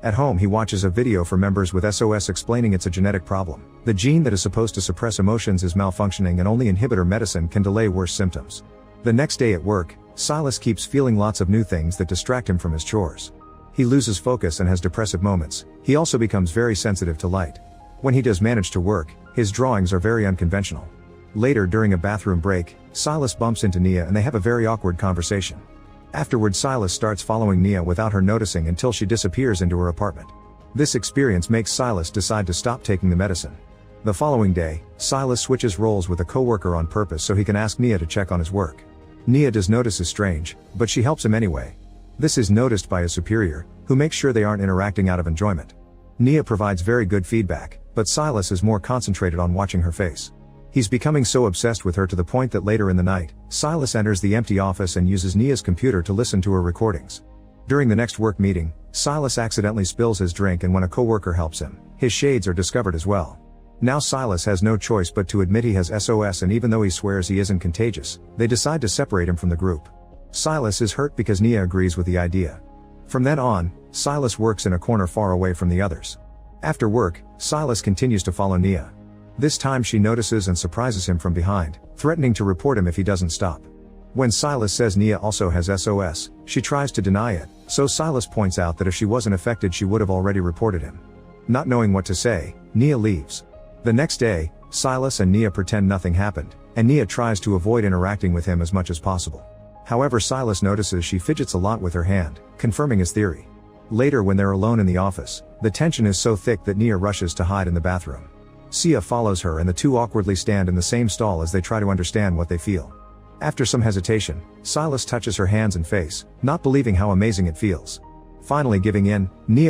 At home he watches a video for members with SOS explaining it's a genetic problem. The gene that is supposed to suppress emotions is malfunctioning and only inhibitor medicine can delay worse symptoms. The next day at work, Silas keeps feeling lots of new things that distract him from his chores. He loses focus and has depressive moments. He also becomes very sensitive to light. When he does manage to work, his drawings are very unconventional. Later during a bathroom break, Silas bumps into Nia and they have a very awkward conversation. Afterward Silas starts following Nia without her noticing until she disappears into her apartment. This experience makes Silas decide to stop taking the medicine. The following day, Silas switches roles with a coworker on purpose so he can ask Nia to check on his work. Nia does notice is strange, but she helps him anyway. This is noticed by his superior, who makes sure they aren't interacting out of enjoyment. Nia provides very good feedback, but Silas is more concentrated on watching her face. He's becoming so obsessed with her to the point that later in the night, Silas enters the empty office and uses Nia's computer to listen to her recordings. During the next work meeting, Silas accidentally spills his drink and when a coworker helps him, his shades are discovered as well. Now Silas has no choice but to admit he has SOS, and even though he swears he isn't contagious, they decide to separate him from the group. Silas is hurt because Nia agrees with the idea. From then on, Silas works in a corner far away from the others. After work, Silas continues to follow Nia. This time she notices and surprises him from behind, threatening to report him if he doesn't stop. When Silas says Nia also has SOS, she tries to deny it, so Silas points out that if she wasn't affected she would have already reported him. Not knowing what to say, Nia leaves. The next day, Silas and Nia pretend nothing happened, and Nia tries to avoid interacting with him as much as possible. However, Silas notices she fidgets a lot with her hand, confirming his theory. Later when they're alone in the office, the tension is so thick that Nia rushes to hide in the bathroom. Sia follows her and the two awkwardly stand in the same stall as they try to understand what they feel. After some hesitation, Silas touches her hands and face, not believing how amazing it feels. Finally giving in, Nia